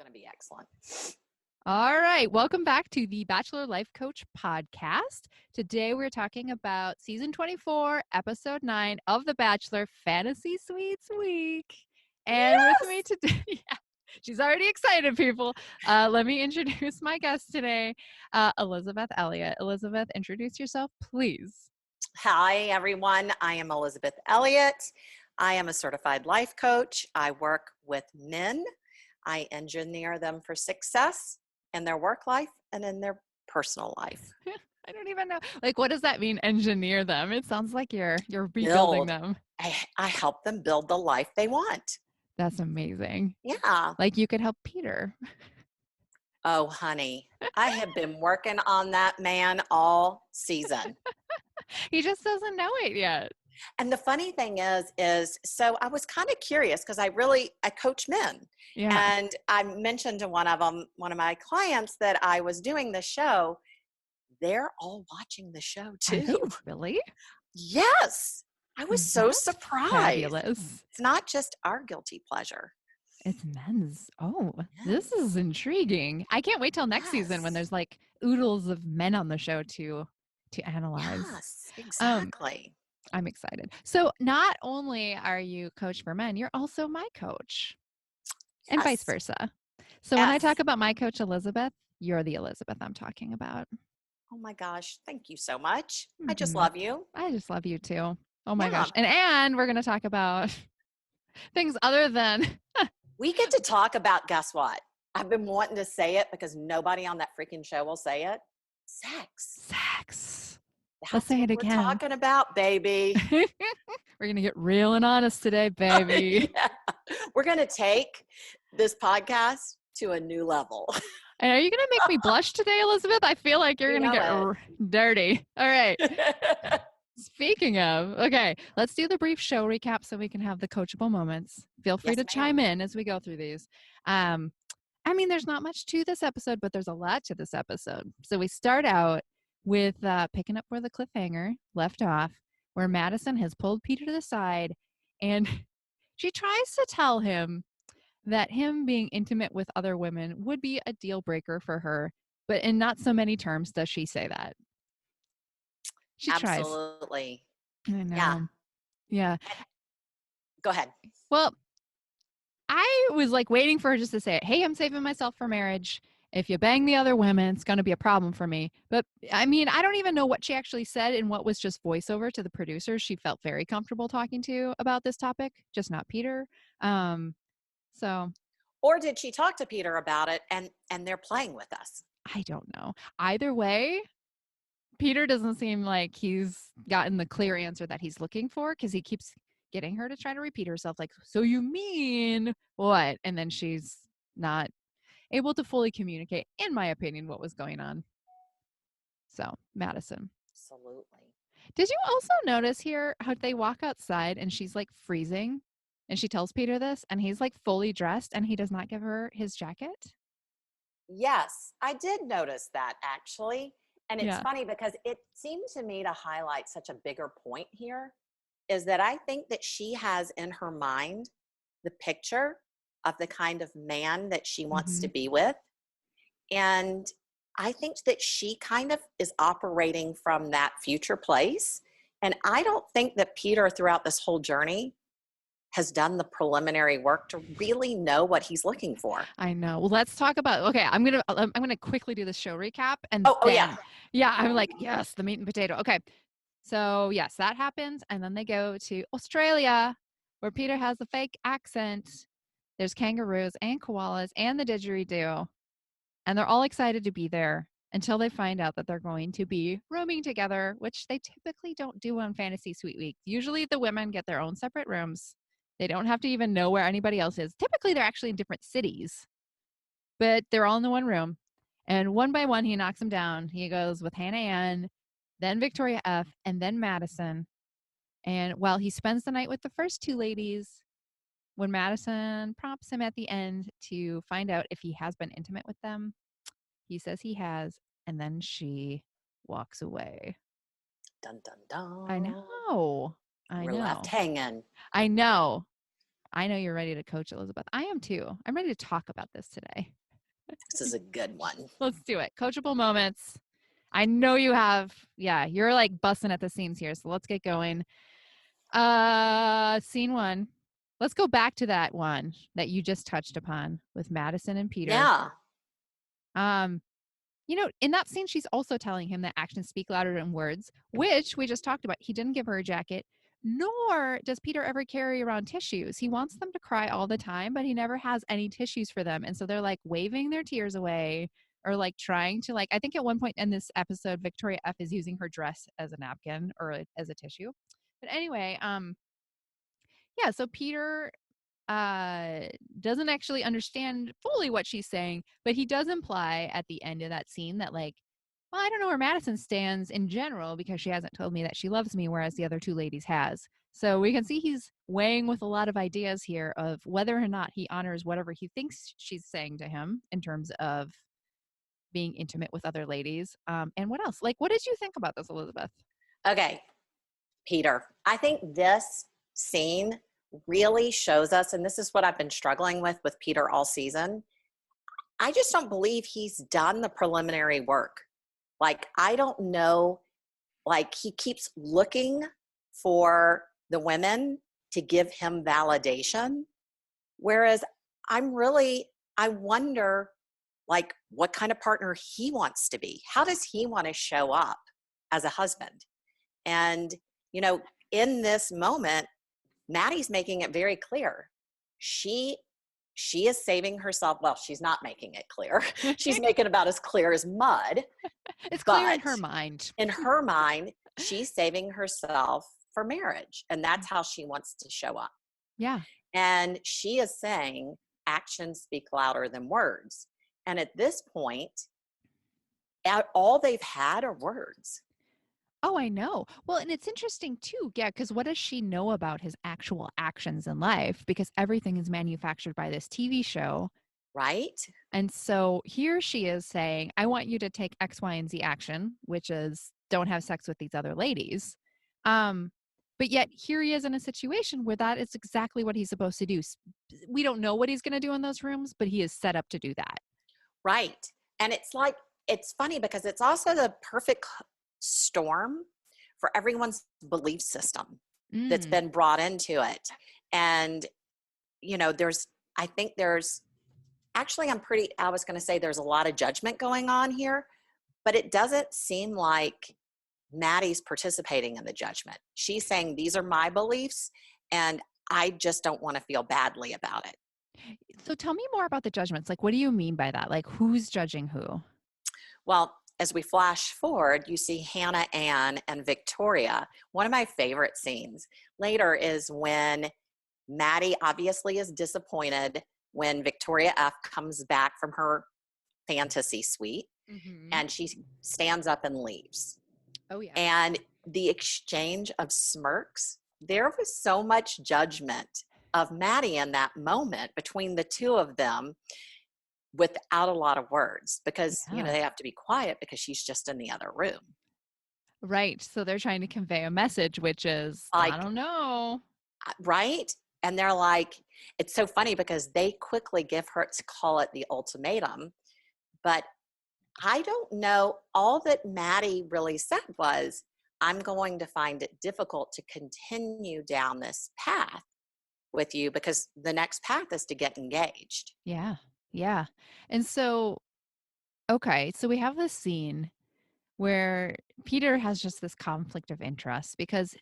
going to be excellent. All right. Welcome back to the Bachelor Life Coach podcast. Today we're talking about season 24, episode 9 of The Bachelor Fantasy Suites Week. And with me today, she's already excited, people. Let me introduce my guest today, Elizabeth Elliott. Elizabeth, introduce yourself, please. Hi, everyone. I am Elizabeth Elliott. I am a certified life coach. I work with men. I engineer them for success in their work life and in their personal life. I don't even know. Like, what does that mean, engineer them? It sounds like you're rebuilding them. I help them build the life they want. That's amazing. Yeah. Like you could help Peter. Oh, honey, I have been working on that man all season. He just doesn't know it yet. And the funny thing is so I was kind of curious because I coach men. Yeah. And I mentioned to one of my clients that I was doing the show. They're all watching the show too. Really? Yes. I was so That's surprised. fabulous. It's not just our guilty pleasure. It's men's. Oh, Yes. This is intriguing. I can't wait till next season when there's like oodles of men on the show to analyze. Yes, exactly. I'm excited. So not only are you coach for men, you're also my coach. And vice versa. So when I talk about my coach, Elizabeth, you're the Elizabeth I'm talking about. Oh my gosh. Thank you so much. I just love you. I just love you too. Oh my gosh. And we're going to talk about things other than. We get to talk about, guess what? I've been wanting to say it because nobody on that freaking show will say it. Sex. Let's say it again. We're talking about, baby. We're going to get real and honest today, baby. Yeah. We're going to take this podcast to a new level. And are you going to make me blush today, Elizabeth? I feel like you're going to get dirty. All right. Speaking of, okay, let's do the brief show recap so we can have the coachable moments. Feel free to chime in as we go through these. I mean, there's not much to this episode, but there's a lot to this episode. So we start out with picking up where the cliffhanger left off, where Madison has pulled Peter to the side, and she tries to tell him that him being intimate with other women would be a deal breaker for her, but in not so many terms does she say that. She tries. Absolutely. I know. Yeah. Go ahead. Well, I was like waiting for her just to say, hey, I'm saving myself for marriage. If you bang the other women, it's going to be a problem for me. But I mean, I don't even know what she actually said and what was just voiceover to the producers. She felt very comfortable talking to about this topic, just not Peter. Or did she talk to Peter about it and they're playing with us? I don't know. Either way, Peter doesn't seem like he's gotten the clear answer that he's looking for because he keeps getting her to try to repeat herself like, so you mean what? And then she's not able to fully communicate, in my opinion, what was going on. So, Madison. Absolutely. Did you also notice here how they walk outside and she's like freezing and she tells Peter this and he's like fully dressed and he does not give her his jacket? Yes, I did notice that actually. And it's funny because it seemed to me to highlight such a bigger point here is that I think that she has in her mind the picture of the kind of man that she wants to be with. And I think that she kind of is operating from that future place. And I don't think that Peter throughout this whole journey has done the preliminary work to really know what he's looking for. I know. Well, let's talk about, okay, I'm going to quickly do the show recap and yeah, I'm like, yes, the meat and potato. Okay. So, yes, that happens and then they go to Australia where Peter has a fake accent. There's kangaroos and koalas and the didgeridoo. And they're all excited to be there until they find out that they're going to be rooming together, which they typically don't do on Fantasy Suite Week. Usually the women get their own separate rooms. They don't have to even know where anybody else is. Typically, they're actually in different cities, but they're all in the one room. And one by one, he knocks them down. He goes with Hannah Ann, then Victoria F., and then Madison. And while he spends the night with the first two ladies, when Madison prompts him at the end to find out if he has been intimate with them, he says he has, and then she walks away. Dun, dun, dun. I know. We're left hanging. I know. I know you're ready to coach, Elizabeth. I am too. I'm ready to talk about this today. This is a good one. Let's do it. Coachable moments. I know you have. Yeah, you're like busting at the seams here. So let's get going. Scene 1. Let's go back to that one that you just touched upon with Madison and Peter. Yeah. In that scene, she's also telling him that actions speak louder than words, which we just talked about. He didn't give her a jacket, nor does Peter ever carry around tissues. He wants them to cry all the time, but he never has any tissues for them. And so they're like waving their tears away or like trying to I think at one point in this episode, Victoria F is using her dress as a napkin or as a tissue. But anyway, so Peter doesn't actually understand fully what she's saying, but he does imply at the end of that scene that well, I don't know where Madison stands in general because she hasn't told me that she loves me, whereas the other two ladies has. So we can see he's weighing with a lot of ideas here of whether or not he honors whatever he thinks she's saying to him in terms of being intimate with other ladies. And what else? What did you think about this, Elizabeth? Okay, Peter, I think this scene really shows us, and this is what I've been struggling with Peter all season. I just don't believe he's done the preliminary work. I don't know, he keeps looking for the women to give him validation. Whereas I wonder, what kind of partner he wants to be. How does he want to show up as a husband? And, in this moment, Maddie's making it very clear. She is saving herself. Well, she's not making it clear. She's making it about as clear as mud. It's clear in her mind. In her mind, she's saving herself for marriage. And that's how she wants to show up. Yeah. And she is saying actions speak louder than words. And at this point, all they've had are words. Oh, I know. Well, and it's interesting too. Yeah, because what does she know about his actual actions in life? Because everything is manufactured by this TV show. Right. And so here she is saying, I want you to take X, Y, and Z action, which is don't have sex with these other ladies. But yet here he is in a situation where that is exactly what he's supposed to do. We don't know what he's going to do in those rooms, but he is set up to do that. Right. And it's funny because it's also the perfect storm for everyone's belief system that's been brought into it. And, I was going to say there's a lot of judgment going on here, but it doesn't seem like Maddie's participating in the judgment. She's saying, these are my beliefs and I just don't want to feel badly about it. So tell me more about the judgments. What do you mean by that? Who's judging who? Well, as we flash forward, you see Hannah Ann and Victoria. One of my favorite scenes later is when Maddie obviously is disappointed when Victoria F comes back from her fantasy suite and she stands up and leaves. Oh, yeah. And the exchange of smirks, there was so much judgment of Maddie in that moment between the two of them without a lot of words because, they have to be quiet because she's just in the other room. Right. So they're trying to convey a message, which is, I don't know. Right. And they're it's so funny because they quickly give her, to call it the ultimatum, but I don't know. All that Maddie really said was, I'm going to find it difficult to continue down this path with you because the next path is to get engaged. Yeah. Yeah. And so, okay. So we have this scene where Peter has just this conflict of interest because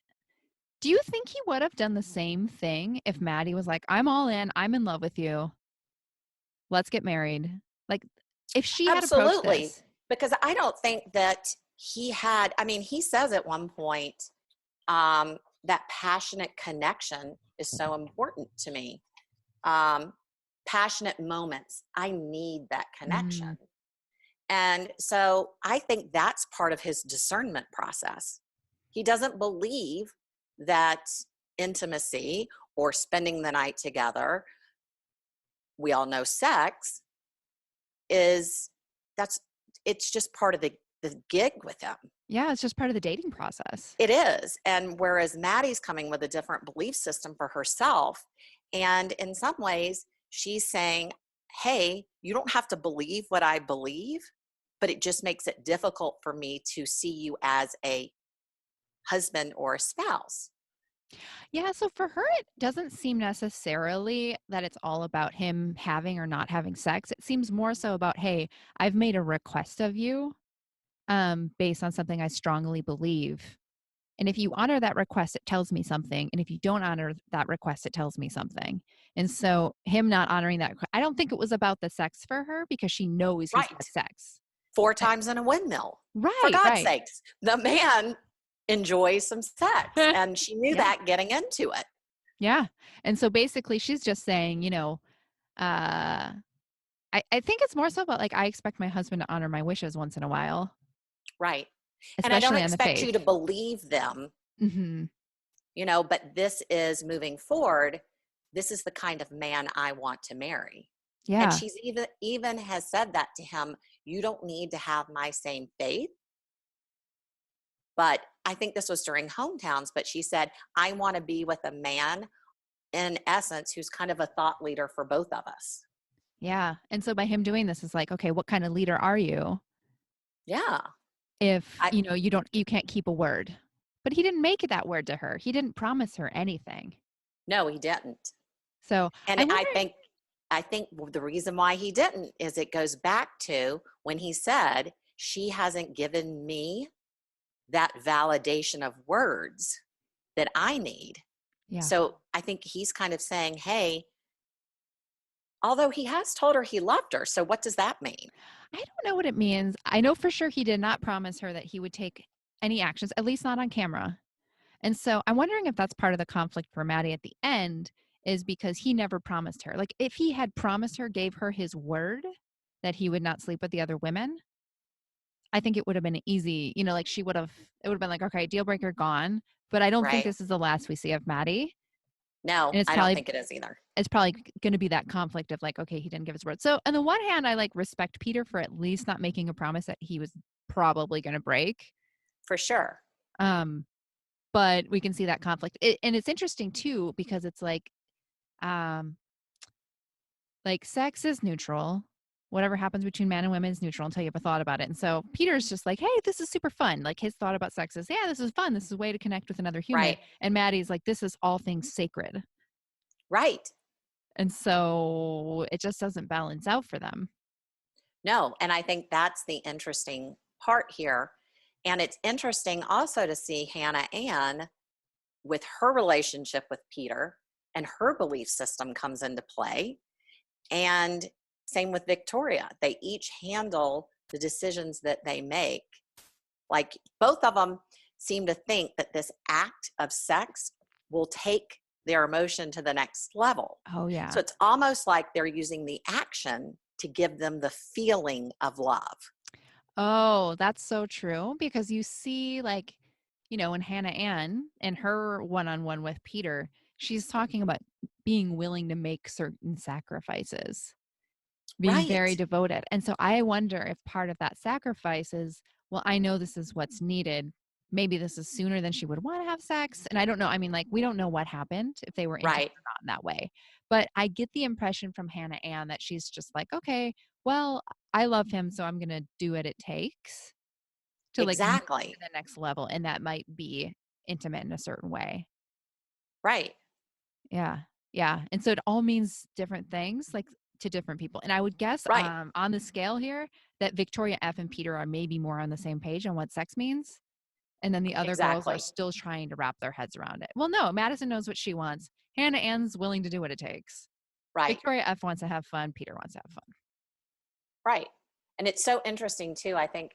do you think he would have done the same thing if Maddie was like, I'm all in, I'm in love with you, let's get married? If she had approached this. Because I don't think that he says at one point that passionate connection is so important to me. Passionate moments, I need that connection. And so I think that's part of his discernment process. He doesn't believe that intimacy or spending the night together, we all know sex, it's just part of the gig with him. Yeah, it's just part of the dating process. It is. And whereas Maddie's coming with a different belief system for herself, And in some ways, she's saying, hey, you don't have to believe what I believe, but it just makes it difficult for me to see you as a husband or a spouse. Yeah, so for her, it doesn't seem necessarily that it's all about him having or not having sex. It seems more so about, hey, I've made a request of you based on something I strongly believe. And if you honor that request, it tells me something. And if you don't honor that request, it tells me something. And so him not honoring that, I don't think it was about the sex for her because she knows he's had Right. sex. 4 Eh, times in a windmill. For Right, God's right. sakes, the man enjoys some sex. And she knew Yeah. that getting into it. Yeah. And so basically she's just saying, uh, I think it's more so about like I expect my husband to honor my wishes once in a while, Right. And I don't especially on the expect you faith. to believe them, Hmm. but this is moving forward. This is the kind of man I want to marry. And Yeah. she's even has said that to him. You don't need to have my same faith. But I think this was during hometowns, but she said, I want to be with a man in essence who's kind of a thought leader for both of us. Yeah. And so by him doing this is like, okay, what kind of leader are you Yeah. if, I you can't keep a word? But he didn't make that word to her. He didn't promise her anything. No, he didn't. So And I'm wondering, I think the reason why he didn't is it goes back to when he said, she hasn't given me that validation of words that I need. yeah, So I think he's kind of saying, hey, although he has told her he loved her. So what does that mean? I don't know what it means. I know for sure he did not promise her that he would take any actions, at least not on camera. And so I'm wondering if that's part of the conflict for Maddie at the end is because he never promised her. Like if he had promised her, gave her his word that he would not sleep with the other women, I think it would have been easy, like it would have been like, okay, deal breaker gone. But I don't think Right. this is the last we see of Maddie. No, And it's I don't probably think it is either. it's probably going to be that conflict of like, okay, he didn't give his word. So on the one hand, I like respect Peter for at least not making a promise that he was probably going to break. For sure. Um, but we can see that conflict. And it's interesting too, because it's um, like sex is neutral. Whatever happens between man and women is neutral until you have a thought about it. And so Peter's just like, hey, this is super fun. Like his thought about sex is, yeah, this is fun. This is a way to connect with another human. Right. And Maddie's like, this is all things sacred. Right. And so it just doesn't balance out for them. No, and I think that's the interesting part here. And it's interesting also to see Hannah Ann with her relationship with Peter and her belief system comes into play. And same with Victoria. They each handle the decisions that they make. Like both of them seem to think that this act of sex will take their emotion to the next level. Oh, yeah. So it's almost like they're using the action to give them the feeling of love. Oh, that's so true because you see in Hannah Ann and her one-on-one with Peter, she's talking about being willing to make certain sacrifices, being very Right. devoted. And so I wonder if part of that sacrifice is, well, I know this is what's needed. Maybe this is sooner than she would want to have sex. And I don't know. I mean, like, we don't know what happened, if they were intimate Right. or not in that way. But I get the impression from Hannah Ann that she's just like, okay, well, I love him, so I'm going to do what it takes to like move to Exactly. the next level. And that might be intimate in a certain way. Right. Yeah. Yeah. And so it all means different things, like to different people. And I would guess Right. on the scale here that Victoria F and Peter are maybe more on the same page on what sex means. And then the other girls are Exactly. still trying to wrap their heads around it. Well, no, Madison knows what she wants. Hannah Ann's willing to do what it takes. Right. Victoria F wants to have fun. Peter wants to have fun. Right. And it's so interesting too. I think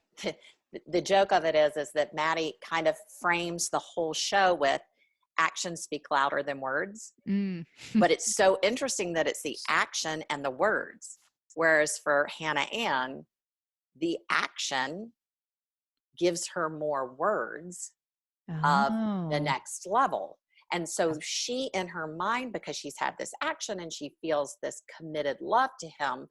the joke of it is that Maddie kind of frames the whole show with actions speak louder than words. Mm. But it's so interesting that it's the action and the words. Whereas for Hannah Ann, the action gives her more words of the Oh, next level. And so she, in her mind, because she's had this action and she feels this committed love to him,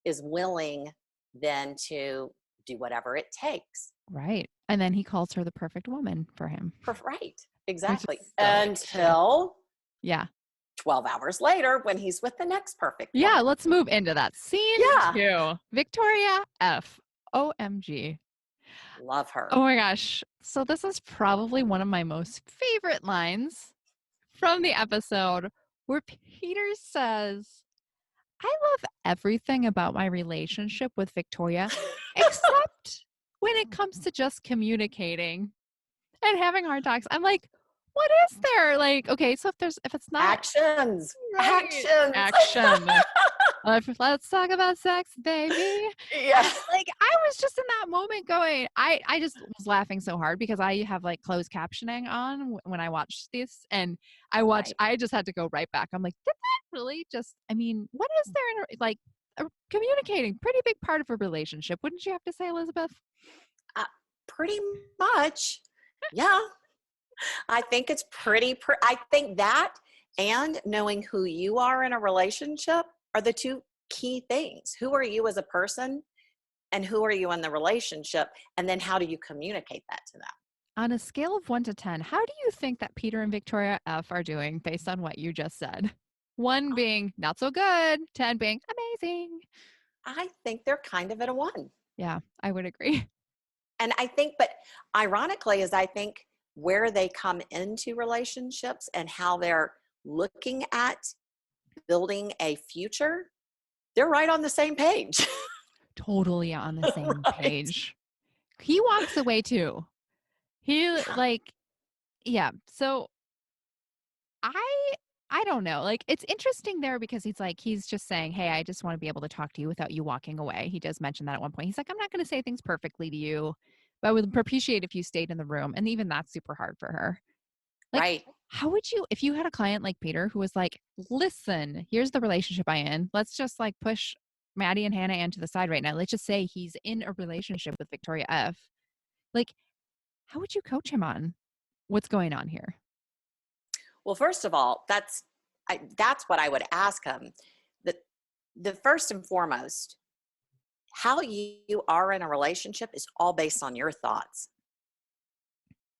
is willing then to do whatever it takes. right. And then he calls her the perfect woman for him, Right. which is Exactly. so interesting. Until Yeah. 12 hours later when he's with the next perfect Yeah, woman. let's move into that. Scene Yeah. 2. Victoria F. OMG. Love her. Oh my gosh. So this is probably one of my most favorite lines from the episode where Peter says, I love everything about my relationship with Victoria, except when it comes to just communicating and having hard talks. I'm like, what is there? Like, okay, so if it's not Actions. right, Actions. action. Let's talk about sex, baby. Yeah. Like I was just in that moment going, I just was laughing so hard because I have like closed captioning on when I watch this, and Right. I just had to go right back. I'm like, did that really just? I mean, what is there in like communicating? Pretty big part of a relationship, wouldn't you have to say, Elizabeth? Pretty much. Yeah. I think it's I think that and knowing who you are in a relationship are the two key things. Who are you as a person and who are you in the relationship? And then how do you communicate that to them? On a scale of 1 to 10, how do you think that Peter and Victoria F are doing based on what you just said? 1 being not so good, 10 being amazing. I think they're kind of at a 1. Yeah, I would agree. And I think, but ironically, is I think where they come into relationships and how they're looking at building a future, they're right on the same page. Totally on the same Right. page. He walks away too. He Yeah. like yeah. So I I don't know. Like it's interesting there because he's just saying, "Hey, I just want to be able to talk to you without you walking away." He does mention that at one point. He's like, "I'm not going to say things perfectly to you, but I would appreciate if you stayed in the room." And even that's super hard for her. Like, Right. how would you if you had a client like Peter who was like, "Listen, here's the relationship I in. Let's just like push Maddie and Hannah Ann to the side right now. Let's just say he's in a relationship with Victoria F." Like, how would you coach him on what's going on here? Well, first of all, that's what I would ask him. The the first and foremost, how you are in a relationship is all based on your thoughts,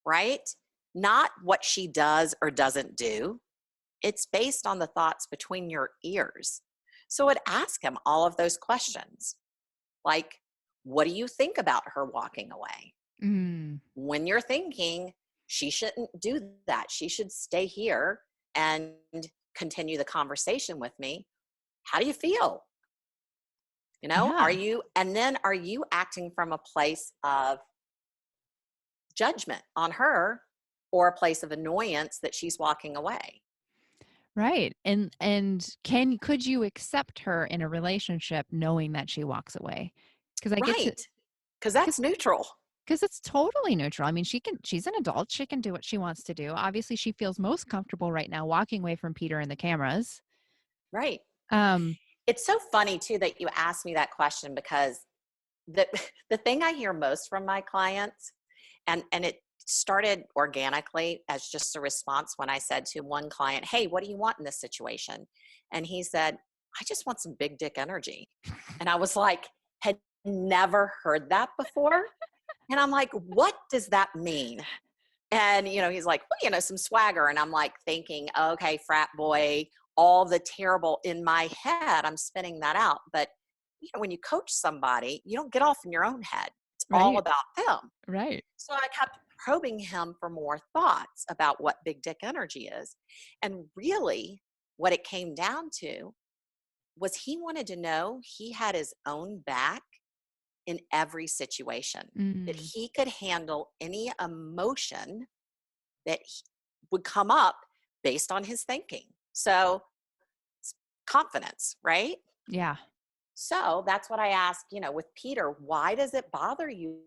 right? Not what she does or doesn't do. It's based on the thoughts between your ears. So I would ask him all of those questions. Like, what do you think about her walking away? Mm, When you're thinking she shouldn't do that, she should stay here and continue the conversation with me, how do you feel? Are yeah. you, and then are you acting from a place of judgment on her or a place of annoyance that she's walking away? Right. And could you accept her in a relationship knowing that she walks away? Because I get to Right. Because that's because neutral. because it's totally neutral. I mean, she's an adult. She can do what she wants to do. Obviously, she feels most comfortable right now walking away from Peter and the cameras. Right. Um, It's so funny too that you asked me that question because the the thing I hear most from my clients, and it started organically as just a response when I said to one client, "Hey, what do you want in this situation?" And he said, "I just want some big dick energy." And I was like, had never heard that before. And I'm like, "What does that mean?" And, he's like, "Well, some swagger." And I'm like thinking, okay, frat boy, all the terrible in my head, I'm spinning that out. But, when you coach somebody, you don't get off in your own head. It's all right. about them. Right. So I kept probing him for more thoughts about what big dick energy is. And really, what it came down to was he wanted to know he had his own back in every situation, that Mm, he could handle any emotion that would come up based on his thinking. So, confidence, right? yeah. So that's what I ask, with Peter, why does it bother you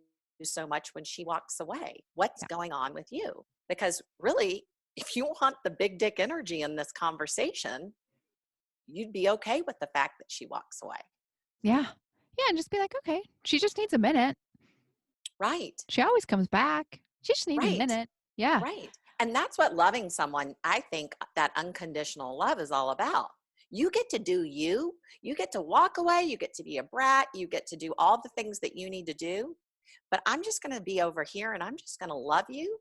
so much when she walks away? What's Yeah. going on with you? Because really, if you want the big dick energy in this conversation, you'd be okay with the fact that she walks away. Yeah. Yeah. And just be like, okay, she just needs a minute. Right. She always comes back. She just needs a Right. minute. Yeah. Right. And that's what loving someone, I think that unconditional love is all about. You get to do you. You get to walk away. You get to be a brat. You get to do all the things that you need to do. But I'm just going to be over here and I'm just going to love you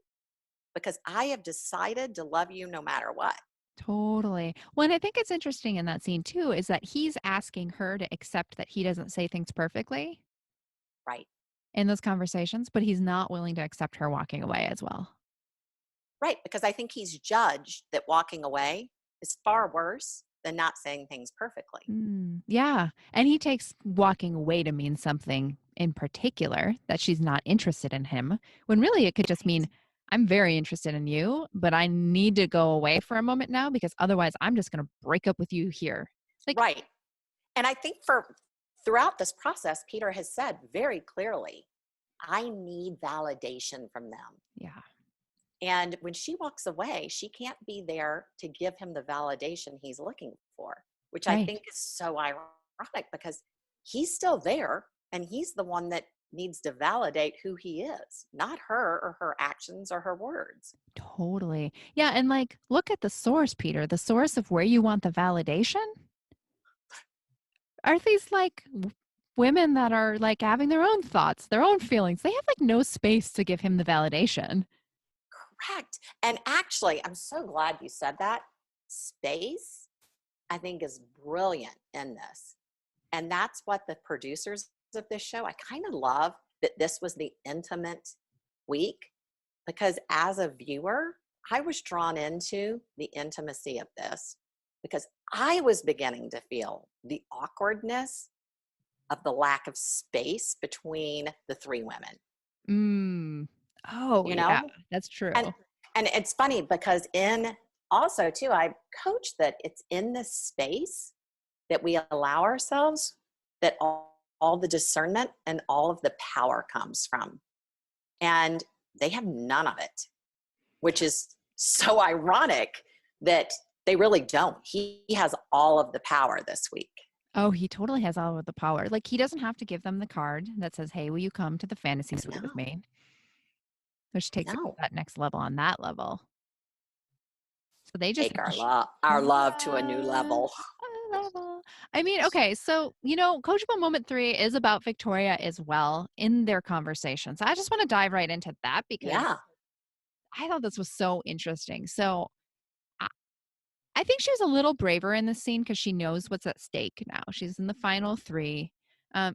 because I have decided to love you no matter what. Totally. Well, and I think it's interesting in that scene too, is that he's asking her to accept that he doesn't say things perfectly Right. in those conversations, but he's not willing to accept her walking away as well. Right. Because I think he's judged that walking away is far worse than not saying things perfectly. Yeah. And he takes walking away to mean something in particular, that she's not interested in him, when really it could just Right. mean, I'm very interested in you, but I need to go away for a moment now because otherwise I'm just going to break up with you here. Like, Right. And I think for throughout this process, Peter has said very clearly, I need validation from them. yeah, And when she walks away, she can't be there to give him the validation he's looking for, which I right. think is so ironic because he's still there and he's the one that needs to validate who he is, not her or her actions or her words. Totally. Yeah. And like, look at the source, Peter, the source of where you want the validation are these like women that are like having their own thoughts, their own feelings. They have like no space to give him the validation. Correct. And actually, I'm so glad you said that. Space, I think, is brilliant in this. And that's what the producers of this show, I kind of love that this was the intimate week because as a viewer, I was drawn into the intimacy of this because I was beginning to feel the awkwardness of the lack of space between the three women, Mm. Oh, you yeah, know? that's true. And it's funny because in also too, I coach that it's in this space that we allow ourselves that all the discernment and all of the power comes from. And they have none of it, which is so ironic that they really don't. He has all of the power this week. Oh, he totally has all of the power. Like, he doesn't have to give them the card that says, "Hey, will you come to the fantasy suite with No, me?" Which takes it to no. that next level on that level. So they just Take have to our love to a new yeah, level. level. I mean, okay, so, Coachable Moment 3 is about Victoria as well in their conversations. I just wanna dive right into that because Yeah. I thought this was so interesting. So, I I think she was a little braver in this scene because she knows what's at stake now. She's in the final 3.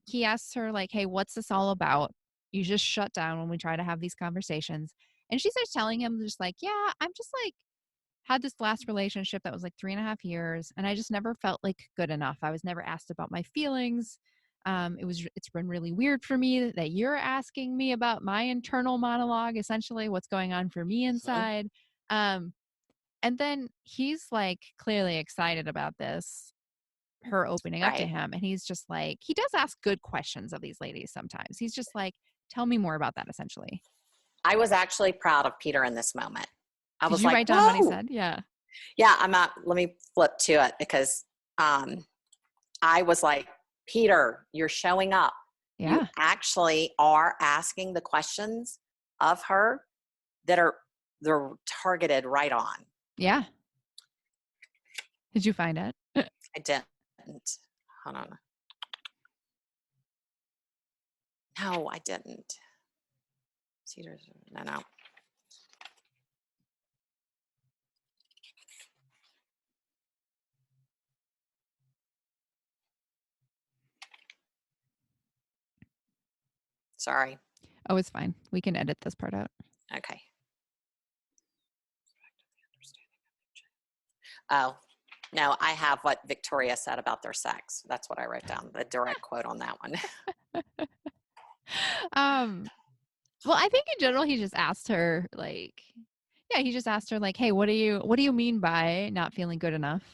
He asks her like, "Hey, what's this all about? You just shut down when we try to have these conversations." And she starts telling him just like, "Yeah, I'm just like had this last relationship that was like 3.5 years, and I just never felt like good enough. I was never asked about my feelings. It's been really weird for me that you're asking me about my internal monologue, essentially what's going on for me Mhm. inside." Um, and then he's like clearly excited about this, her opening up to Right. him. And he's just like, he does ask good questions of these ladies sometimes. He's just like, tell me more about that, essentially. I was actually proud of Peter in this moment. I Did was you like, write down what he whoa. said? Yeah. Yeah, I'm not. Let me flip to it because um, I was like, Peter, you're showing up. You Yeah. actually are asking the questions of her that are they're targeted right on. Yeah. Did you find it? I didn't. Hold on. No, I didn't. Cedars. No, no. Sorry. Oh, it's fine. We can edit this part out. Okay. Oh, no, I have what Victoria said about their sex. That's what I wrote down, the direct quote on that one. um, well, I think in general he just asked her like, yeah, he just asked her like, "Hey, what do you mean by not feeling good enough?"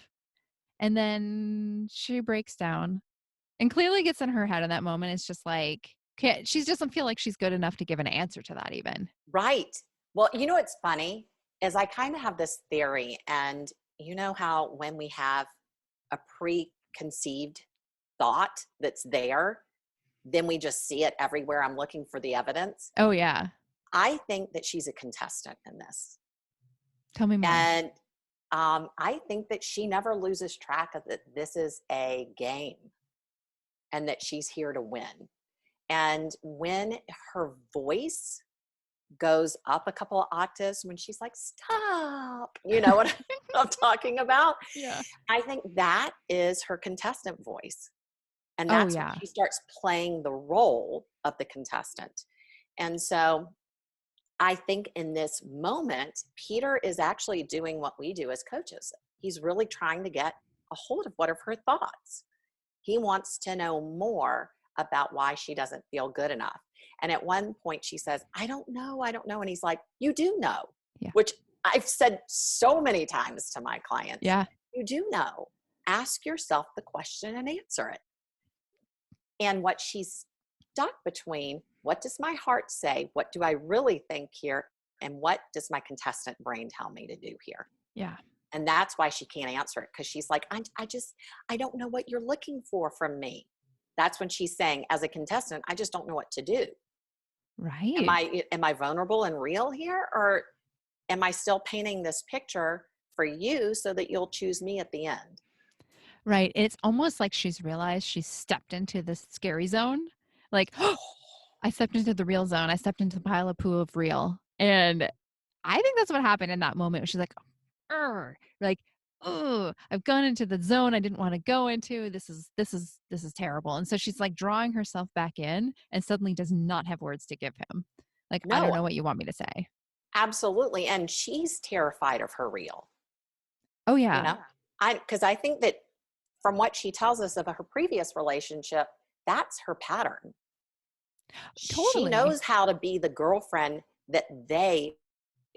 And then she breaks down and clearly gets in her head in that moment. It's just like, she just doesn't feel like she's good enough to give an answer to that even. Right. Well, you know what's funny is I kind of have this theory, and you know how when we have a preconceived thought that's there, then we just see it everywhere. I'm looking for the evidence. Oh yeah. I think that she's a contestant in this. Tell me more. And I think that she never loses track of that this is a game and that she's here to win. And when her voice goes up a couple of octaves when she's like, stop, you know what I'm talking about? Yeah. I think that is her contestant voice. And Oh, that's when yeah. she starts playing the role of the contestant. And so I think in this moment, Peter is actually doing what we do as coaches. He's really trying to get a hold of what are her thoughts. He wants to know more about why she doesn't feel good enough. And at one point she says, I don't know. And he's like, you do know, Yeah. which I've said so many times to my clients. Yeah. You do know. Ask yourself the question and answer it. And what she's stuck between, what does my heart say? What do I really think here? And what does my contestant brain tell me to do here? Yeah. And that's why she can't answer it, because she's like, I don't know what you're looking for from me. That's when she's saying, as a contestant, I just don't know what to do. Right. Am I vulnerable and real here? Or am I still painting this picture for you so that you'll choose me at the end? Right. It's almost like she's realized she's stepped into this scary zone. Like, oh, I stepped into the real zone. I stepped into the pile of poo of real. And I think that's what happened in that moment. She's like, like, oh, I've gone into the zone I didn't want to go into. This is terrible. And so she's like drawing herself back in and suddenly does not have words to give him. Like, I don't No, know what you want me to say. absolutely. And she's terrified of her real, Oh, you yeah. know, because I think that from what she tells us of her previous relationship, that's her pattern. She Totally. knows how to be the girlfriend that they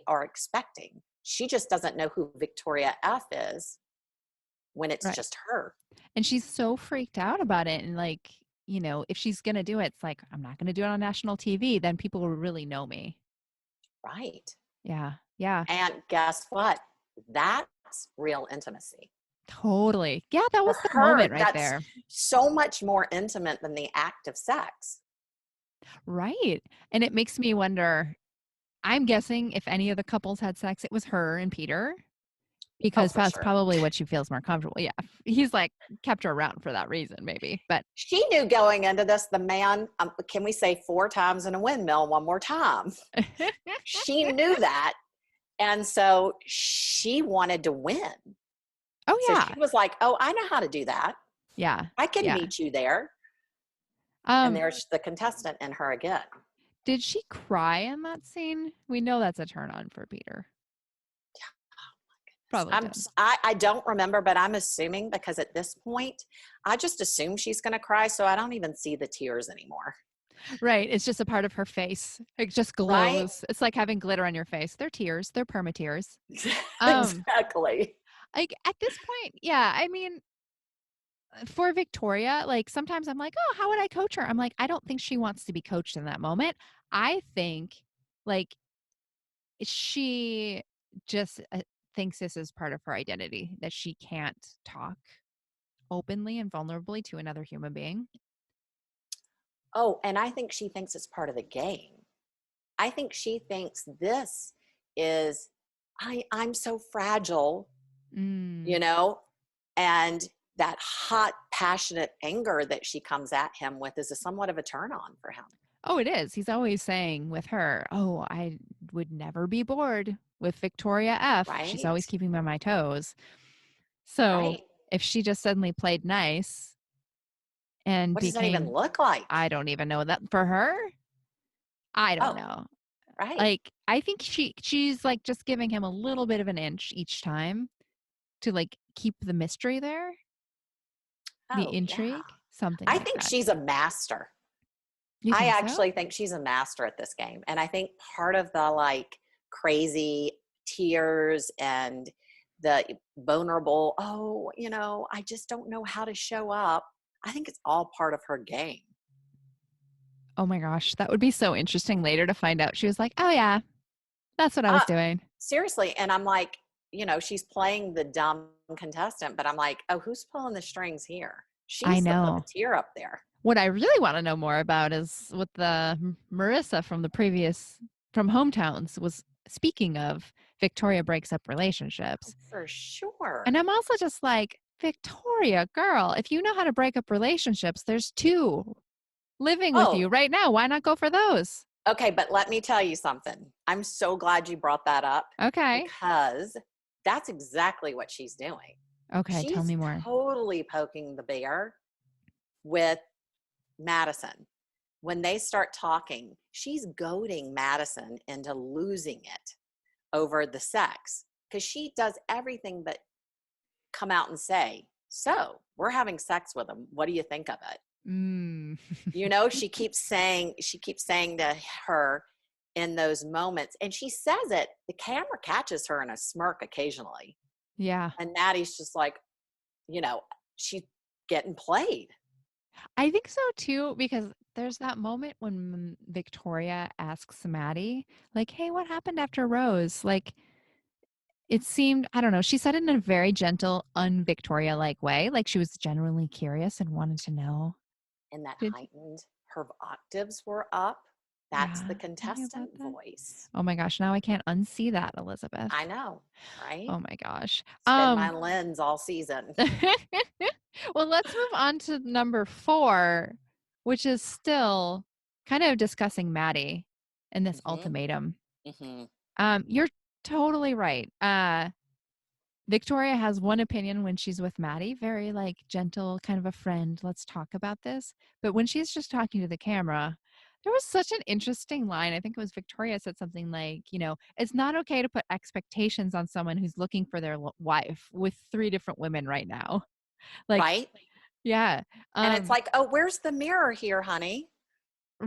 are expecting. She just doesn't know who Victoria F is when it's Right. just her. And she's so freaked out about it. And like, if she's going to do it, it's like, I'm not going to do it on national TV. Then people will really know me. Right. Yeah. Yeah. And guess what? That's real intimacy. Totally. Yeah. That For was the moment her, right that's there. so much more intimate than the act of sex. Right. And it makes me wonder, I'm guessing if any of the couples had sex, it was her and Peter Oh, because for that's sure. probably what she feels more comfortable. Yeah. He's like kept her around for that reason, maybe. But She knew going into this, the man, can we say 4 times in a windmill one more time? She knew that. And so she wanted to win. oh, So yeah. she was like, oh, I know how to do that. Yeah. I can Yeah. meet you there. And Um, there's the contestant in her again. did she cry in that scene? We know that's a turn on for Peter. Probably did. I don't remember, but I'm assuming, because at this point, I just assume she's going to cry. So I don't even see the tears anymore. Right. It's just a part of her face. It just Right? glows. It's like having glitter on your face. They're tears. They're perma tears. Um, Exactly. like at this point, yeah, I mean, for Victoria, like sometimes I'm like, oh, how would I coach her? I'm like, I don't think she wants to be coached in that moment. I think like she just thinks this is part of her identity that she can't talk openly and vulnerably to another human being. Oh, and I think she thinks it's part of the game. I think she thinks this is, I'm so fragile, Mm. you know, and that hot, passionate anger that she comes at him with is a somewhat of a turn on for him. Oh, it is. He's always saying with her, oh, I would never be bored with Victoria F. She's Right? always keeping me on my toes. So Right. if she just suddenly played nice and What does that even became, look like? I don't even know that for her, I don't Oh, know. right. Like, I think she's like just giving him a little bit of an inch each time to like keep the mystery there, the Oh, yeah. intrigue, something I like think that. she's a master. You I think so? actually think she's a master at this game. And I think part of the like crazy tears and the vulnerable, oh, I just don't know how to show up. I think it's all part of her game. Oh my gosh, that would be so interesting later to find out. She was like, oh yeah, that's what I was Uh, doing. Seriously. And I'm like, she's playing the dumb contestant, but I'm like, oh, who's pulling the strings here? I She's the know. puppeteer up there. What I really want to know more about is what the Marissa from Hometowns was speaking of Victoria breaks up Oh, relationships. for sure. And I'm also just like, Victoria, girl, if you know how to break up relationships, there's two living with you Oh, right now. Why not go for those? Okay, but let me tell you something. I'm so glad you brought that up Okay. because that's exactly what she's doing. Okay, tell She's me more. totally poking the bear with Madison. When they start talking, she's goading Madison into losing it over the sex because she does everything but come out and say, so we're having sex with him. What do you think of it? Mm. She keeps saying to her in those moments, and she says it, the camera catches her in a smirk occasionally. Yeah. And Maddie's just like, you know, she's getting played. I think so too, because there's that moment when Victoria asks Maddie, like, hey, what happened after Rose? Like, it seemed, I don't know, she said it in a very gentle, un-Victoria like way. Like she was genuinely curious and wanted to know. And that Did heightened, her octaves were up. That's Yeah, the tell me about contestant that. voice. Oh my gosh, now I can't unsee that, Elizabeth. I know, right? Oh my gosh. It's been my lens all season. Well, let's move on to number 4, which is still kind of discussing Maddie and this Mm-hmm. ultimatum. Mm-hmm. You're totally right. Victoria has one opinion when she's with Maddie, very like gentle, kind of a friend. Let's talk about this. But when she's just talking to the camera, there was such an interesting line. I think it was Victoria said something like, it's not okay to put expectations on someone who's looking for their wife with 3 different women right now. Like, Right? yeah. And it's Um, like, oh, where's the mirror here, honey?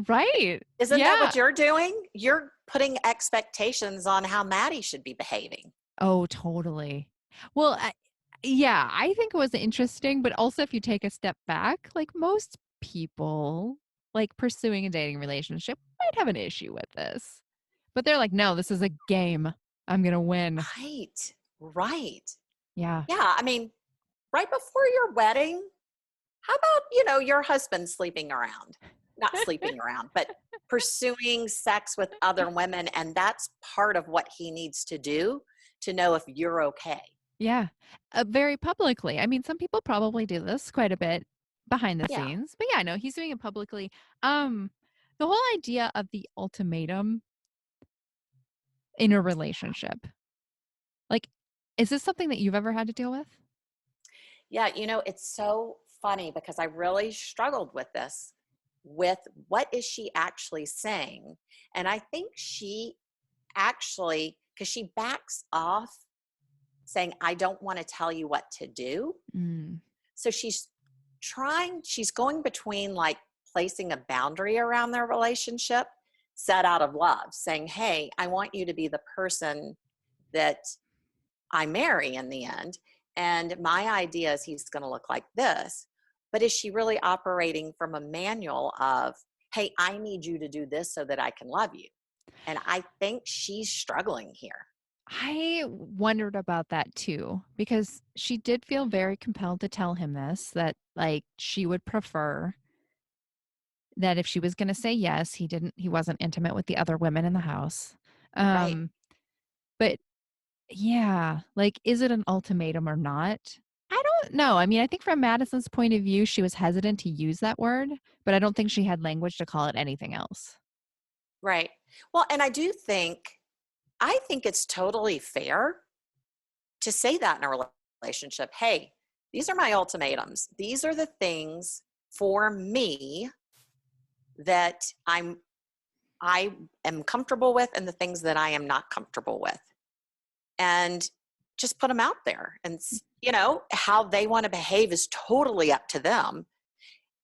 right. Isn't that Yeah. what you're doing? You're putting expectations on how Maddie should be behaving. Oh, totally. Well, yeah, I think it was interesting, but also if you take a step back, like most people like pursuing a dating relationship might have an issue with this. But they're like, "No, this is a game. I'm going to win." Right. Right. Yeah. Yeah. I mean, right before your wedding, how about, your husband sleeping around? Not sleeping around, but pursuing sex with other women. And that's part of what he needs to do to know if you're okay. Yeah. Very publicly. I mean, some people probably do this quite a bit behind the Yeah. scenes. But yeah, no, he's doing it publicly. Um the whole idea of the ultimatum in a relationship. Like, is this something that you've ever had to deal with? Yeah. It's so funny because I really struggled with this, with what is she actually saying? And I think she actually, because she backs off saying, I don't want to tell you what to do. Mm. So she's going between like placing a boundary around their relationship set out of love, saying, hey, I want you to be the person that I marry in the end. And my idea is he's going to look like this. But is she really operating from a manual of, hey, I need you to do this so that I can love you? And I think she's struggling here. I wondered about that too, because she did feel very compelled to tell him this, that like she would prefer that if she was going to say yes, he wasn't intimate with the other women in the house. Right. Um, but yeah, like, is it an ultimatum or not? I don't know. I mean, I think from Madison's point of view, she was hesitant to use that word, but I don't think she had language to call it anything else. Right. Well, and I think it's totally fair to say that in a relationship. Hey, these are my ultimatums. These are the things for me that I am comfortable with and the things that I am not comfortable with. And just put them out there. And how they want to behave is totally up to them.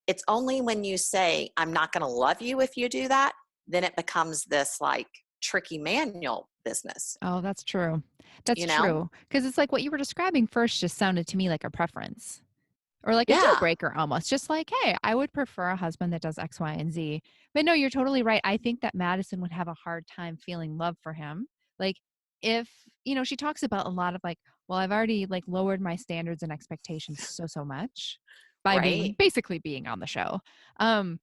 It's only when you say, I'm not going to love you if you do that, then it becomes this like tricky manual business, Oh, that's true. That's you know? true. Because it's like what you were describing first just sounded to me like a preference or like a deal Yeah, breaker almost. Just like, hey, I would prefer a husband that does X, Y, and Z. But no, you're totally right. I think that Madison would have a hard time feeling love for him. Like, if, she talks about a lot of like, well, I've already like lowered my standards and expectations so much by right. basically being on the show. Um,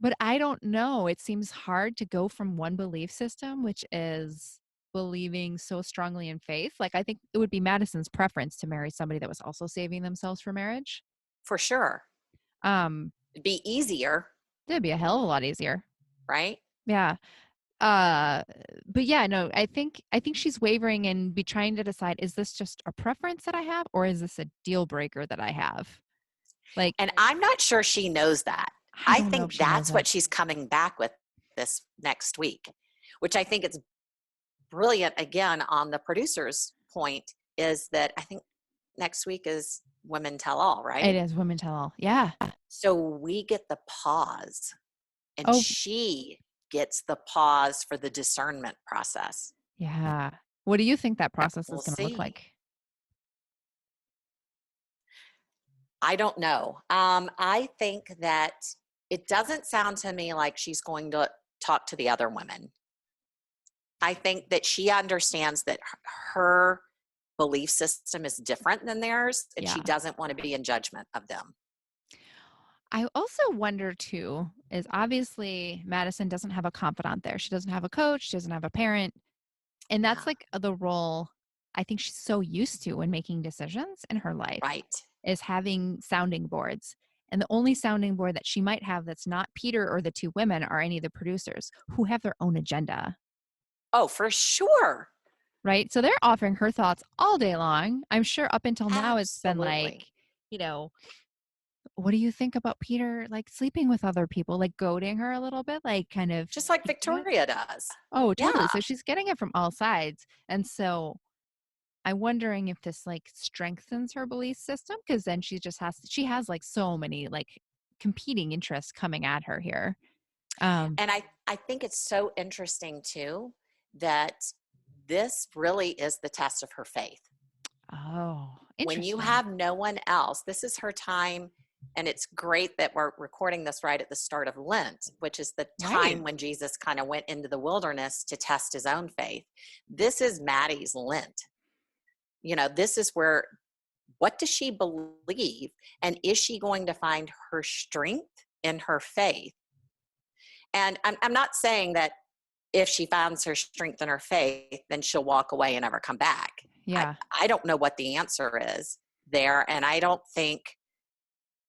but I don't know. It seems hard to go from one belief system, which is believing so strongly in faith. Like, I think it would be Madison's preference to marry somebody that was also saving themselves for marriage. For sure. Um, It'd be easier, it'd be a hell of a lot easier. right? Yeah. Uh, but yeah, no, I think she's wavering and be trying to decide, is this just a preference that I have, or is this a deal breaker that I have? Like, And I'm not sure she knows that. I I don't know if think she knows that's it. what she's coming back with this next week, which I think it's brilliant again on the producer's point is that I think next week is Women Tell All, It right? is women tell all. Yeah. So we get the pause and Oh, she gets the pause for the discernment process. yeah. What do you think that process is We'll going to look see. like? I don't know. I think that it doesn't sound to me like she's going to talk to the other women. I think that she understands that her belief system is different than theirs, and she Yeah. doesn't want to be in judgment of them. I also wonder too, is obviously Madison doesn't have a confidant there. She doesn't have a coach, she doesn't have a parent. And that's Yeah, like the role I think she's so used to when making decisions in her life right. is having sounding boards. And the only sounding board that she might have that's not Peter or the two women are any of the producers who have their own agenda. Oh, for sure. Right. So they're offering her thoughts all day long. I'm sure up until now it's been like, Absolutely. you know, what do you think about Peter like sleeping with other people, like goading her a little bit, like kind of Just like teasing it? Victoria does. Oh, totally. Yeah. So she's getting it from all sides. And so I'm wondering if this like strengthens her belief system because then she has like so many like competing interests coming at her here. Um, And I think it's so interesting too that this really is the test of her faith. oh, When you interesting. have no one else, this is her time. And it's great that we're recording this right at the start of Lent, which is the Right. time when Jesus kind of went into the wilderness to test his own faith. This is Maddie's Lent. This is where, what does she believe? And is she going to find her strength in her faith? And I'm not saying that if she finds her strength in her faith, then she'll walk away and never come back. I, Yeah. I don't know what the answer is there. And I don't think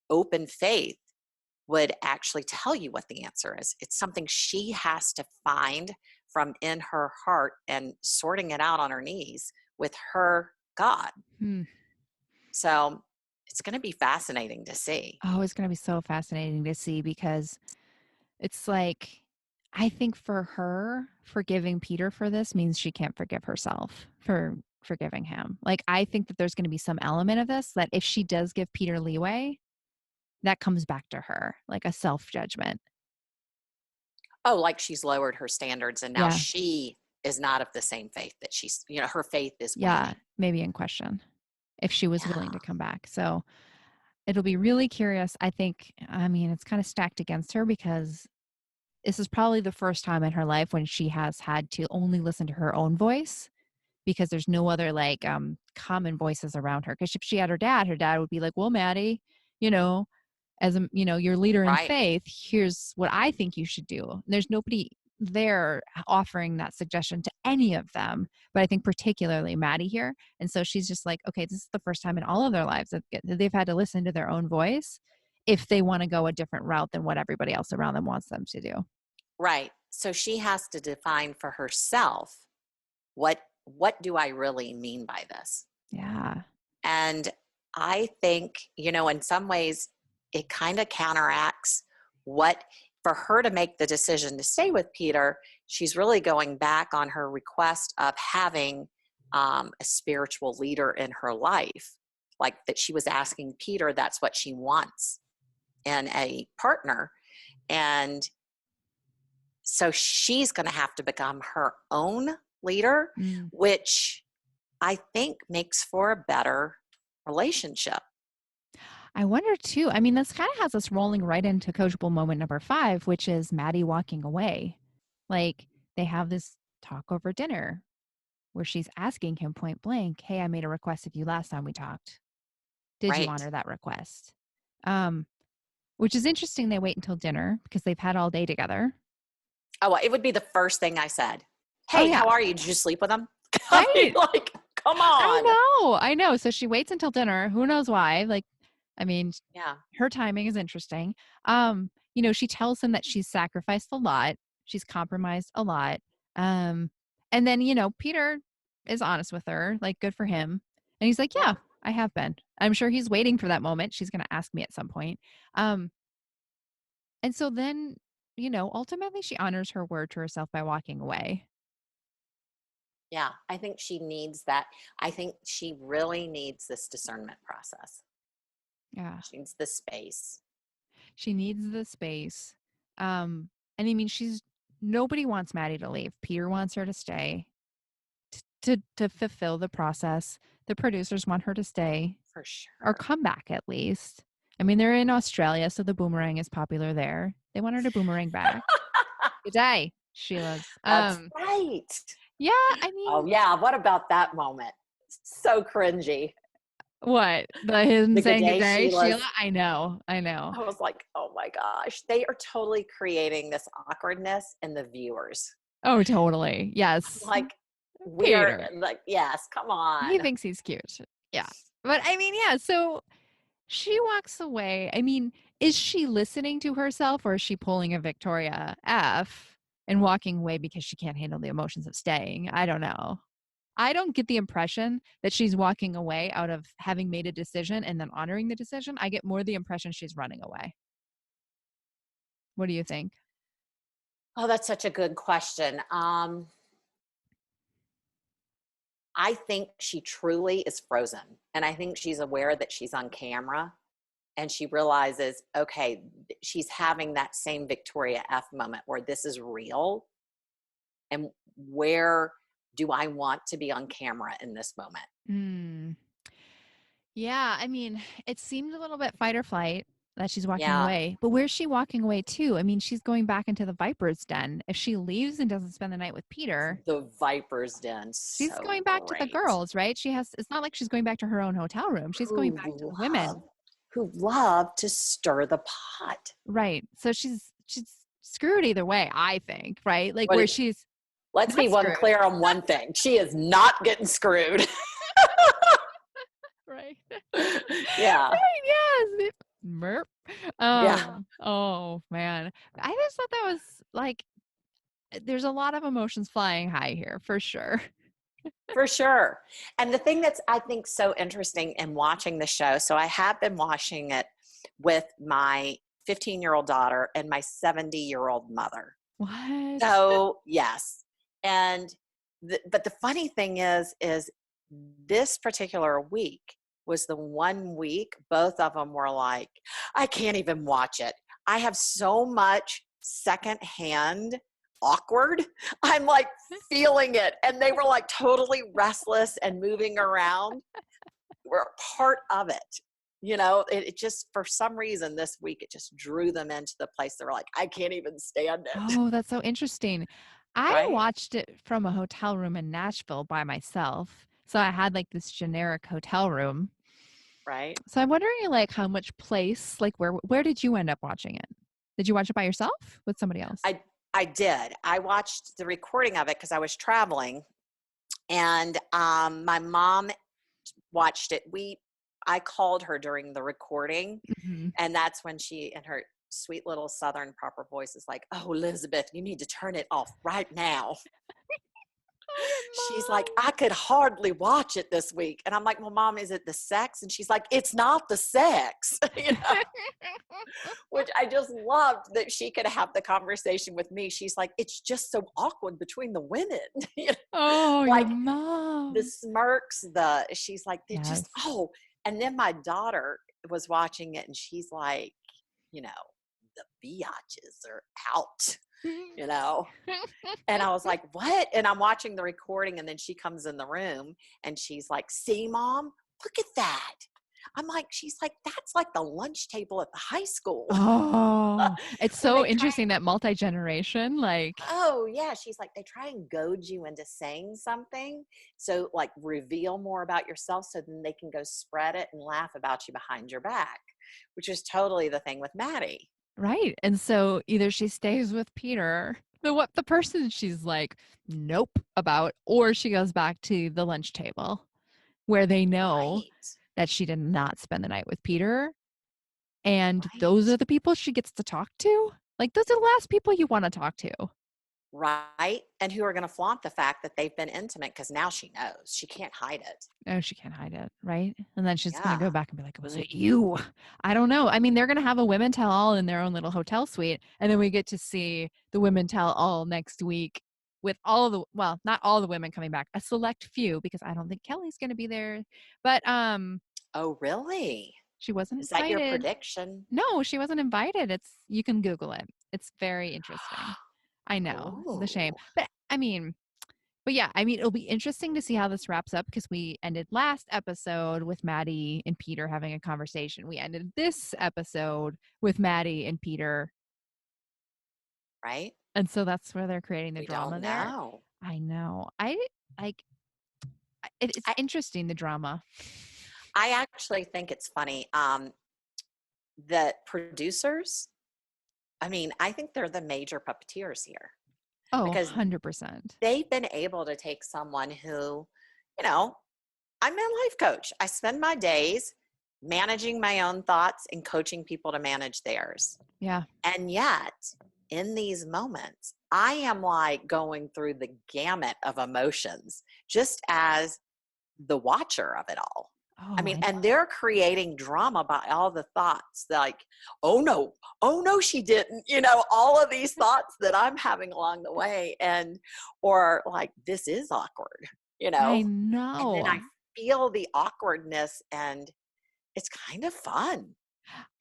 open faith would actually tell you what the answer is. It's something she has to find from in her heart and sorting it out on her knees with her God. Hmm. So it's going to be fascinating to see. Oh, it's going to be so fascinating to see because it's like, I think for her, forgiving Peter for this means she can't forgive herself for forgiving him. Like, I think that there's going to be some element of this that if she does give Peter leeway, that comes back to her, like a self judgment. Oh, like she's lowered her standards and now Yeah. she is not of the same faith that her faith is Yeah. waning. Maybe in question if she was willing Yeah. to come back. So it'll be really curious. I think, I mean, it's kind of stacked against her because this is probably the first time in her life when she has had to only listen to her own voice because there's no other like common voices around her. Because if she had her dad would be like, well, Maddie, you know, as a your leader in Right. faith, here's what I think you should do. There's nobody there offering that suggestion to any of them, but I think particularly Maddie here. And so she's just like, okay, this is the first time in all of their lives that they've had to listen to their own voice if they want to go a different route than what everybody else around them wants them to do. Right. So she has to define for herself what do I really mean by this? Yeah. And I think, in some ways it kind of counteracts what for her to make the decision to stay with Peter, she's really going back on her request of having a spiritual leader in her life, like that she was asking Peter, that's what she wants in a partner. And so she's going to have to become her own leader, Mm. which I think makes for a better relationship. I wonder too. I mean, this kind of has us rolling right into coachable moment number 5, which is Maddie walking away. Like they have this talk over dinner where she's asking him point blank, "Hey, I made a request of you last time we talked. Did you Right. honor that request?" Um, which is interesting. They wait until dinner because they've had all day together. Oh, well, it would be the first thing I said. Oh Hey, yeah, how are you? Did you sleep with him? I mean, right. like, come on. I know. So she waits until dinner. Who knows why? Like, I mean, Yeah. her timing is interesting. She tells him that she's sacrificed a lot. She's compromised a lot. And then, you know, Peter is honest with her, like, good for him. And he's like, yeah, Yeah. I have been. I'm sure he's waiting for that moment. She's going to ask me at some point. Um, and so then, you know, ultimately she honors her word to herself by walking away. Yeah. I think she needs that. I think she really needs this discernment process. Yeah. She needs the space. She needs the space. And I mean, nobody wants Maddie to leave. Peter wants her to stay to fulfill the process. The producers want her to stay For or sure. come back at least. I mean, they're in Australia, so the boomerang is popular there. They want her to boomerang back. Good day, Sheila's. That's right. Yeah, I Oh, mean, yeah. What about that moment? So cringy. what? Him The good saying good day, day, Sheila? Sheila's. I know. I know. I was like, oh my gosh, they are totally creating this awkwardness in the viewers. Oh, totally. Yes. Like, we are Peter. like, yes, come He on. thinks he's cute. Yeah. But I mean, yeah, so she walks away. I mean, is she listening to herself or is she pulling a Victoria F and walking away because she can't handle the emotions of staying? I don't know. I don't get the impression that she's walking away out of having made a decision and then honoring the decision. I get more the impression she's running away. What do you think? Oh, that's such a good question. I think she truly is frozen. And I think she's aware that she's on camera and she realizes, okay, she's having that same Victoria F moment where this is real. And where do I want to be on camera in this moment? Mm. Yeah, I mean, it seemed a little bit fight or flight that she's walking Yeah, away. But where's she walking away to? I mean, she's going back into the Viper's Den. If she leaves and doesn't spend the night with Peter, the Viper's Den, she's so going back to the great. girls, right? It's not like she's going back to her own hotel room. She's going Who back to the love, women. who love to stir the pot. Right. So she's screwed either way, I think, right? Like What where it, she's let's not be one screwed. clear on one thing. She is not getting screwed. Right. Yeah. Right, yes. Merp. Yeah. Oh man. I just thought that was like there's a lot of emotions flying high here for sure. For sure. And the thing that's, I think, so interesting in watching the show, so I have been watching it with my 15-year-old daughter and my 70-year-old mother. What? So, yes. And, but the funny thing is this particular week was the one week both of them were like, I can't even watch it. I have so much secondhand awkward. I'm like feeling it. And they were like totally restless and moving around. We're part of it. You know, it just, for some reason this week, it just drew them into the place. They were like, I can't even stand it. Oh, that's so interesting. I Right? watched it from a hotel room in Nashville by myself. So I had like this generic hotel room. Right? So I'm wondering like how much place, like where did you end up watching it? Did you watch it by yourself with somebody else? I I did. I watched the recording of it because I was traveling, and my mom watched it. I called her during the recording, Mhm. and that's when she, in her sweet little Southern proper voice, is like, "Oh, Elizabeth, you need to turn it off right now." She's like, Oh, I could hardly watch it this week. And I'm like, well, Mom, is it the sex? And she's like, it's not the sex. You know, your mom. which I just loved that she could have the conversation with me. She's like, it's just so awkward between the women. You know, Oh, your like the mom. smirks, she's like, they're just, Yes. oh. And then my daughter was watching it and she's like, you know, the biatches are out, you know. And I was like, what? And I'm watching the recording, and then she comes in the room and she's like, see, Mom, look at that. I'm like, she's like, that's like the lunch table at the high school. Oh, it's When so they try, interesting that multi-generation, like, oh, yeah. She's like, they try and goad you into saying something. So, like, reveal more about yourself so then they can go spread it and laugh about you behind your back, which is totally the thing with Maddie. right. And so either she stays with Peter, the person she's like, nope about, or she goes back to the lunch table where they know Right. that she did not spend the night with Peter. And those Right. are the people she gets to talk to. Like, those are the last people you want to talk to. Right? And who are going to flaunt the fact that they've been intimate because now she knows. She can't hide it. No, she can't hide it, right? And then she's going to Yeah. go back and be like, was it you? I don't know. I mean, they're going to have a women tell all in their own little hotel suite. And then we get to see the women tell all next week with all of the, well, not all the women coming back, a select few, because I don't think Kelly's going to be there. But Oh, really? she wasn't Is that your invited. prediction? No, she wasn't invited. You can Google it. It's very interesting. I know, the shame. Oh, But yeah, I mean, it'll be interesting to see how this wraps up because we ended last episode with Maddie and Peter having a conversation. We ended this episode with Maddie and Peter. right? And so that's where they're creating the We drama don't there. know. I know. It's I, interesting, the drama. I actually think it's funny. The producers, I mean, I think they're the major puppeteers here Oh, because 100%. they've been able to take someone who, you know, I'm a life coach. I spend my days managing my own thoughts and coaching people to manage theirs. Yeah. And yet, in these moments, I am like going through the gamut of emotions just as the watcher of it all. I Oh, mean, and they're creating drama by all the thoughts like, oh no, she didn't, all of these thoughts that I'm having along the way. Or like, this is awkward, I and then know. I feel the awkwardness and it's kind of fun.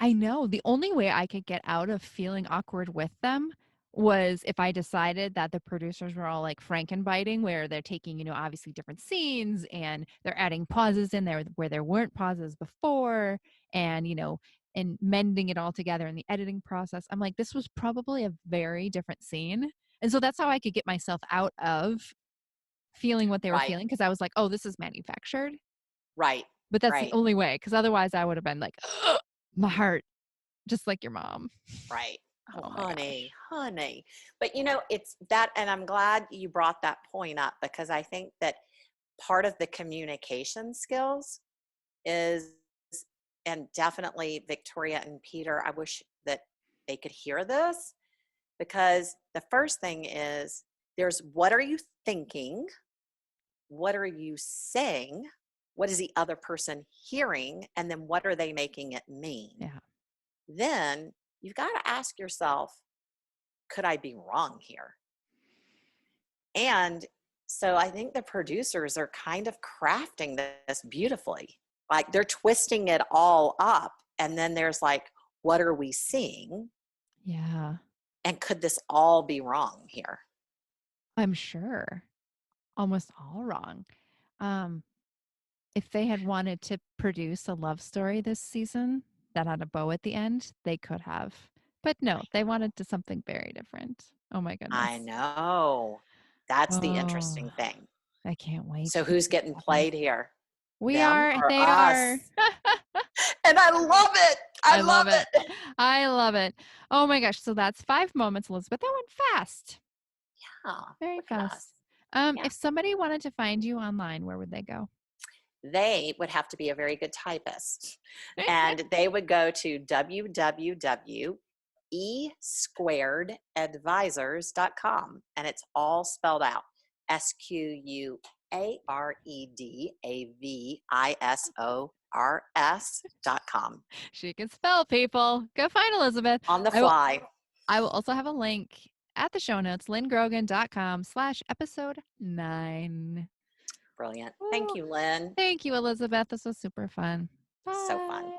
I know. The only way I could get out of feeling awkward with them was if I decided that the producers were all like Frankenbiting, where they're taking, obviously different scenes and they're adding pauses in there where there weren't pauses before and, and mending it all together in the editing process. I'm like, this was probably a very different scene. And so that's how I could get myself out of feeling what they were Right, feeling because I was like, oh, this is manufactured. right, But that's the right, only way because otherwise I would have been like, my heart, just like your mom. right. Oh, Oh my honey, gosh. honey. But it's that, and I'm glad you brought that point up because I think that part of the communication skills is, and definitely Victoria and Peter, I wish that they could hear this because the first thing is there's what are you thinking? What are you saying? What is the other person hearing? And then what are they making it mean? Yeah. Then you've got to ask yourself, could I be wrong here? And so I think the producers are kind of crafting this beautifully. Like they're twisting it all up. And then there's like, what are we seeing? Yeah. And could this all be wrong here? I'm sure. Almost all wrong. Um, if they had wanted to produce a love story this season that had a bow at the end, they could have. But no, they wanted to something very different. Oh my I goodness. know. That's the Oh, interesting thing. I can't wait So to see who's what getting happens. played here? We Them are, or they are. us? And I love it. I I love love it. it. I love it. Oh my gosh. So that's 5 moments, Elizabeth. That went fast. Oh, Very look at fast. us. If somebody wanted to find you online, where would they go? They would have to be a very good typist. And they would go to www.esquaredadvisors.com. And it's all spelled out SQUAREDAVISORS.com. She can spell, people. Go find Elizabeth. On the fly. I will also have a link at the show notes, lynngrogan.com/episode 9. Brilliant. Thank Woo. you, Lynn. Thank you, Elizabeth. This was super fun. So fun. Bye.